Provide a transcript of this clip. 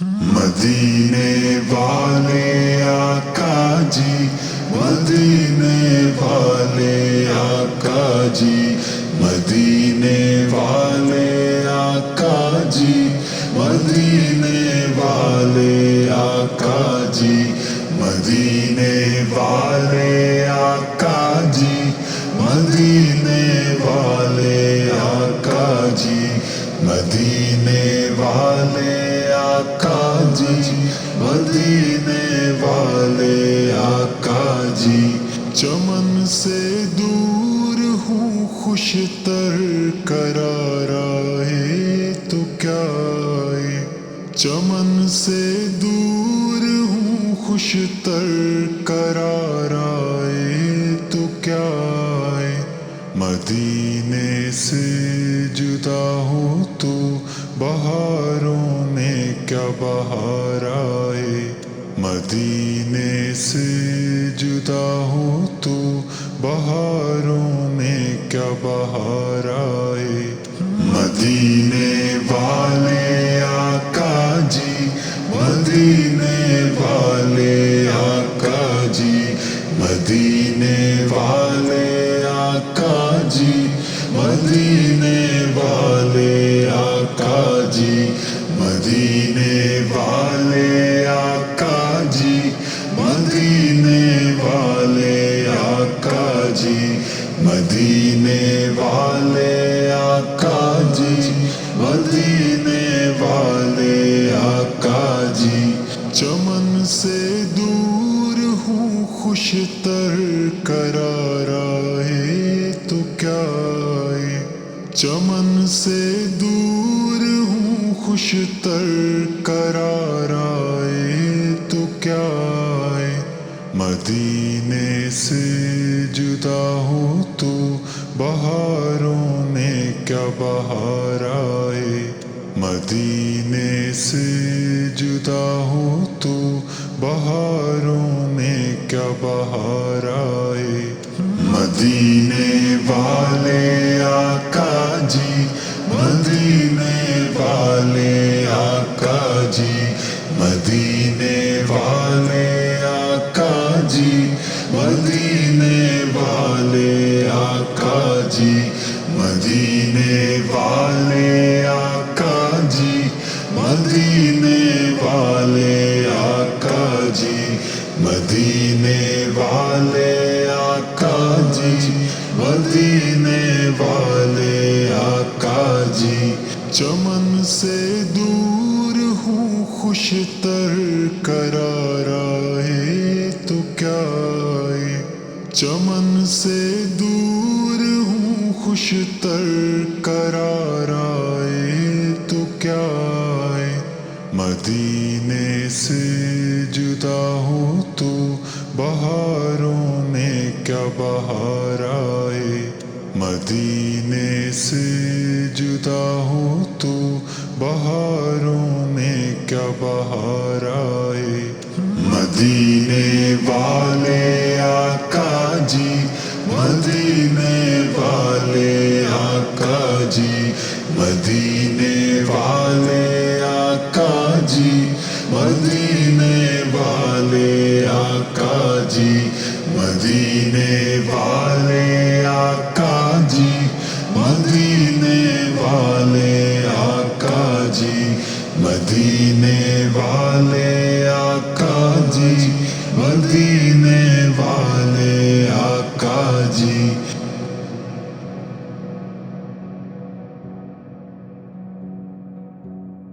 مدینے والے آقا جی، مدینے والے آقا جی، مدینے والے آقا جی، مدینے والے آقا جی، مدینے والے آقا جی، مدینے والے آقا جی، مدینے والے آقا جی، مدینے والے آقا جی۔ چمن سے دور ہوں خوش تر قرار آئے تو کیا آئے، چمن سے دور ہوں خوش تر قرار آئے تو کیا آئے، مدینے سے جدا ہو تو بہاروں میں کیا بہار آئے، مدینے سے جدا ہو تو بہاروں میں کیا بہار آئے، مدینے والے آقا جی، مدینے والے آقا جی، مدینے والے آقا جی، مدینے والے آقا جی، مدینے والے آقا جی، مدینے والے آقا جی، مدینے والے آقا جی، مدینے والے آقا جی۔ چمن سے دور ہوں خوش تر قرار آئے تو کیا آئے، چمن سے دور ہوں خوش تر قرار آئے تو کیا آئے، مدینے سے جدا ہو تو بہاروں میں کیا بہار آئے، مدینے سے جدا ہو تو بہاروں میں کیا بہار آئے، مدینے والے آقا جی، مدینے والے آقا جی، مدینے والے آقا جی، مدینے والے آقا جی، مدینے والے آقا جی، مدینے والے آقا جی، مدینے والے آقا جی، مدینے والے آقا جی۔ چمن سے دور ہوں خوش تر قرار آئے تو کیا آئے، چمن سے دور ہوں خوش تر قرار آئے تو کیا آئے، مدینے سے جدا ہو تو بہاروں میں کیا بہار آئے، مدینے سے جدا ہو تو بہاروں میں کیا بہار آئے، مدینے والے آقا جی، مدینے والے آقا جی، مدینے والے آقا جی، مدینے والے آقا جی، مدینے والے آقا جی، مدینے والے آقا جی، مدینے والے آقا جی، مدینے